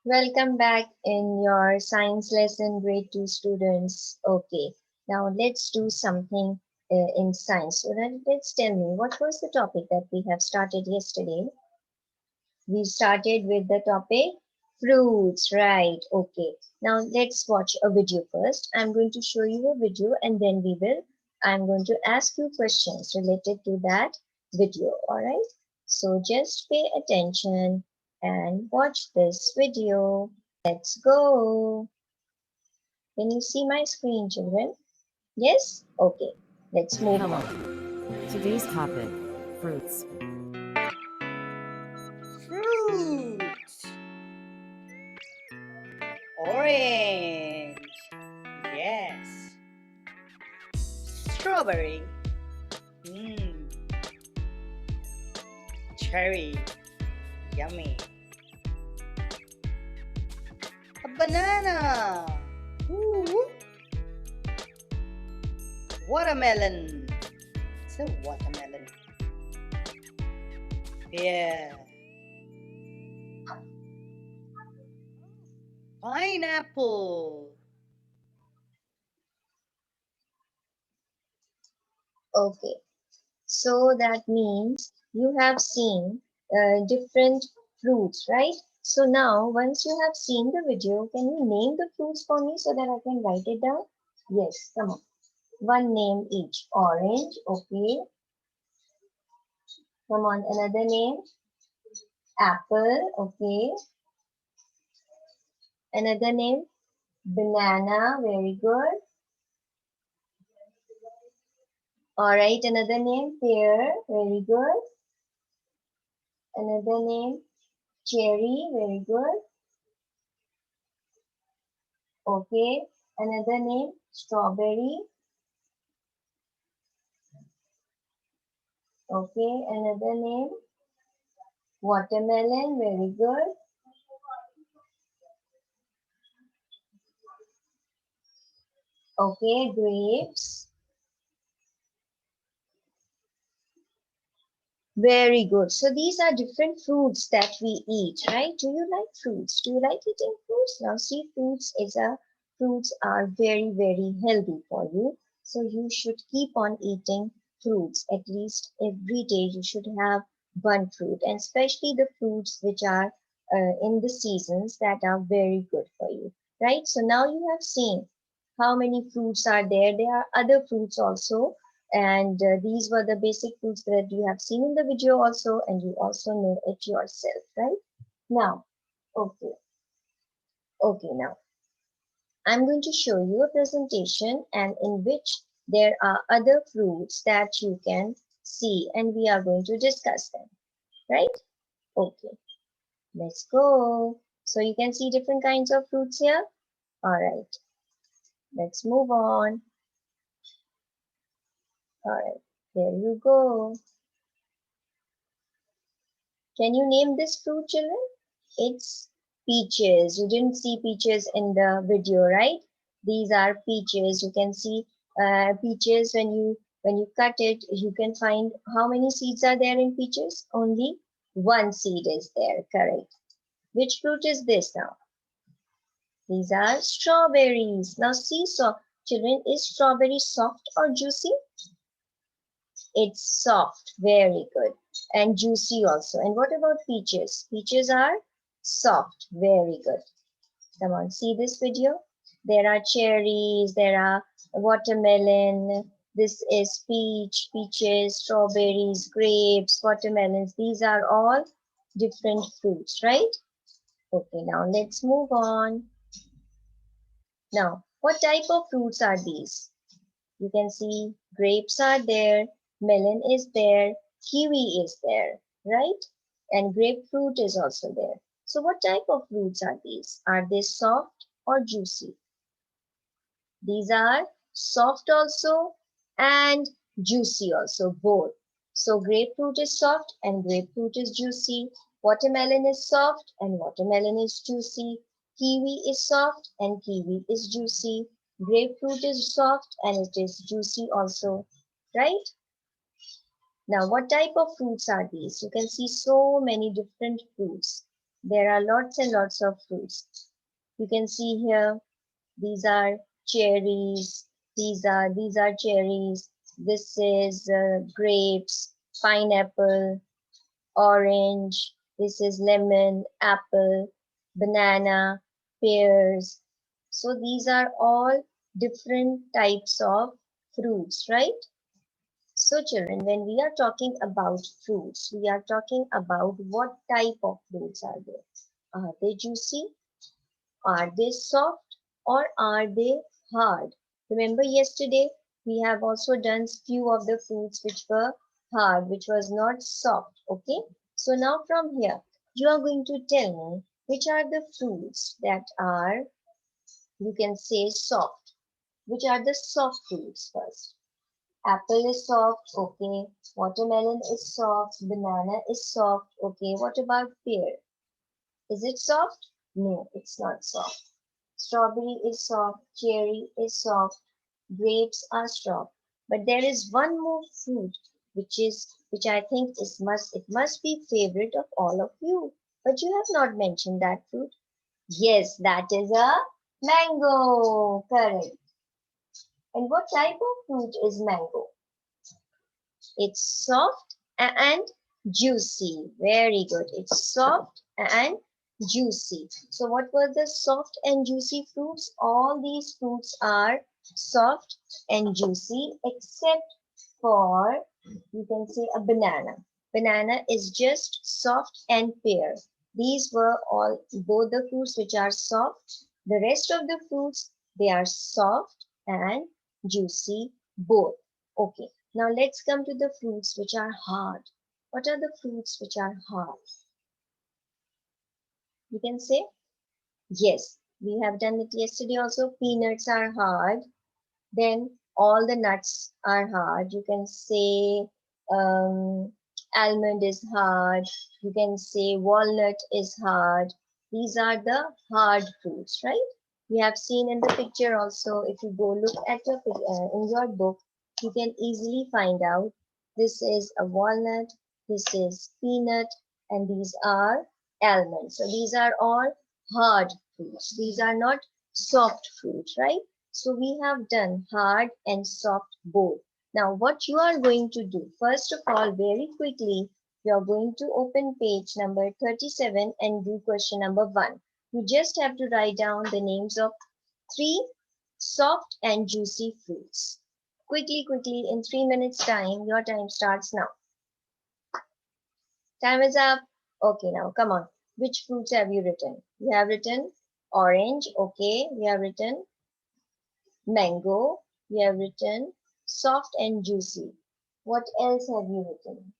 Welcome back in your science lesson, grade 2 students. Okay, now let's do something in science. So then let's tell me, what was the topic that we have started yesterday? We started with the topic fruits, right? Okay, now let's watch a video first. I'm going to show you a video and then I'm going to ask you questions related to that video, all right? So just pay attention and watch this video. Let's go. Can you see my screen, children? Yes? Okay. Let's move Hello. on. Today's topic, fruits. Fruits. Orange. Yes. Strawberry. Mmm. Cherry. Yummy. A banana. Ooh. Watermelon. It's a watermelon. Yeah. Pineapple. Okay. So that means you have seen different fruits, right? So now, once you have seen the video, can you name the fruits for me so that I can write it down? Yes, come on. One name each. Orange, okay. Come on, another name. Apple, okay. Another name. Banana, very good. All right, another name. Pear, very good. Another name. Cherry, very good. Okay. Another name. Strawberry. Okay. Another name. Watermelon, very good. Okay. Grapes. Very good. So these are different fruits that we eat, right? Do you like fruits? Do you like eating fruits? Now see, fruits are very, very healthy for you. So you should keep on eating fruits. At least every day you should have one fruit, and especially the fruits which are in the seasons that are very good for you, right? So now you have seen how many fruits are there. There are other fruits also, and these were the basic foods that you have seen in the video also, and you also know it yourself, right? Now, okay, okay, now I'm going to show you a presentation and in which there are other fruits that you can see, and we are going to discuss them, right? Okay, let's go. So you can see different kinds of fruits here. All right, let's move on. All right, there you go. Can you name this fruit, children? It's peaches. You didn't see peaches in the video, right? These are peaches. You can see peaches when you cut it, you can find how many seeds are there in peaches? Only one seed is there, correct. Which fruit is this now? These are strawberries. Now see, so children, is strawberry soft or juicy? It's soft, very good. And juicy also. And what about peaches? Peaches are soft, very good. Come on, see this video? There are cherries, there are watermelon, this is peaches, strawberries, grapes, watermelons. These are all different fruits, right? Okay, now let's move on. Now, what type of fruits are these? You can see grapes are there, melon is there, kiwi is there, right? And grapefruit is also there. So what type of fruits are these? Are they soft or juicy? These are soft also and juicy also, both. So grapefruit is soft and grapefruit is juicy. Watermelon is soft and watermelon is juicy. Kiwi is soft and kiwi is juicy. Grapefruit is soft and it is juicy also, right? Now, what type of fruits are these? You can see so many different fruits. There are lots and lots of fruits. You can see here, these are cherries. These are cherries. This is grapes, pineapple, orange. This is lemon, apple, banana, pears. So these are all different types of fruits, right? So children, when we are talking about fruits, we are talking about what type of fruits are there. Are they juicy? Are they soft? Or are they hard? Remember yesterday we have also done few of the fruits which were hard, which was not soft. Okay. So now from here, you are going to tell me which are the fruits that are, you can say, soft. Which are the soft fruits first? Apple is soft, okay. Watermelon is soft. Banana is soft, okay. What about pear? Is it soft? No, it's not soft. Strawberry is soft. Cherry is soft. Grapes are soft. But there is one more fruit which I think it must be favorite of all of you. But you have not mentioned that fruit. Yes, that is a mango. Correct. And what type of fruit is mango? It's soft and juicy. Very good. It's soft and juicy. So what were the soft and juicy fruits? All these fruits are soft and juicy except for, you can say, a banana. Banana is just soft and pear. These were all both the fruits which are soft. The rest of the fruits, they are soft and juicy both. Okay. Now let's come to the fruits which are hard. What are the fruits which are hard? You can say, yes, we have done it yesterday also. Peanuts are hard. Then all the nuts are hard. You can say almond is hard. You can say walnut is hard. These are the hard fruits, right? We have seen in the picture also. If you go look at your in your book, you can easily find out this is a walnut, this is peanut, and these are almonds. So these are all hard fruits. These are not soft fruits, right? So we have done hard and soft both. Now what you are going to do, first of all, very quickly, you are going to open page number 37 and do question number 1. You just have to write down the names of 3 soft and juicy fruits. Quickly, quickly, in 3 minutes time, your time starts now. Time is up. Okay, now come on. Which fruits have you written? You have written orange, okay. You have written mango, you have written soft and juicy. What else have you written?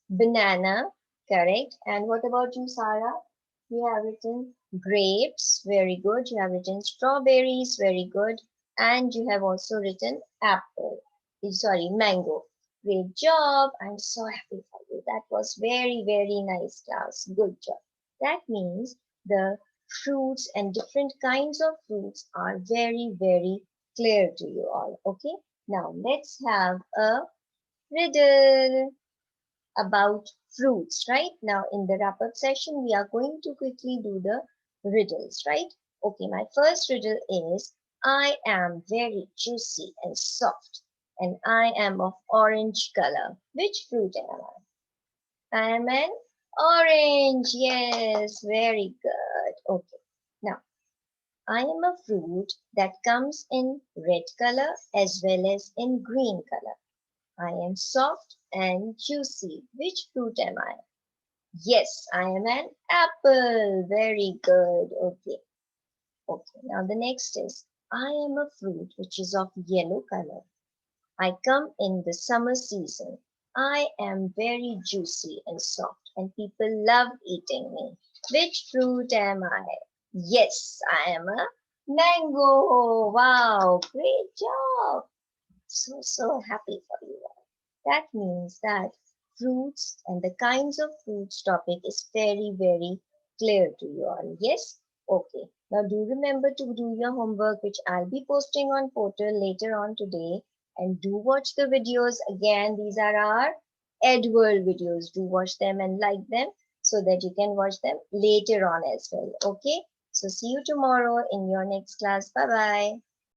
Banana, correct. And what about you, Sarah? You have written grapes, very good. You have written strawberries, very good. And you have also written apple, sorry, mango. Great job. I'm so happy for you. That was very, very nice class. Good job. That means the fruits and different kinds of fruits are very, very clear to you all. Okay. Now let's have a riddle about fruits, right? Now in the wrap-up session, we are going to quickly do the riddles, right? Okay, my first riddle is, I am very juicy and soft, and I am of orange color. Which fruit am I? I am an orange. Yes, very good. Okay, now I am a fruit that comes in red color as well as in green color. I am soft and juicy. Which fruit am I? Yes, I am an apple. Very good. Okay. Okay. Now the next is, I am a fruit which is of yellow color. I come in the summer season. I am very juicy and soft and people love eating me. Which fruit am I? Yes, I am a mango. Wow, great job. So happy for you. That means that fruits and the kinds of fruits topic is very, very clear to you all. Yes? Okay. Now do remember to do your homework, which I'll be posting on portal later on today. And do watch the videos. Again, these are our EdWorld videos. Do watch them and like them. so that you can watch them later on as well. Okay, so see you tomorrow in your next class. Bye bye.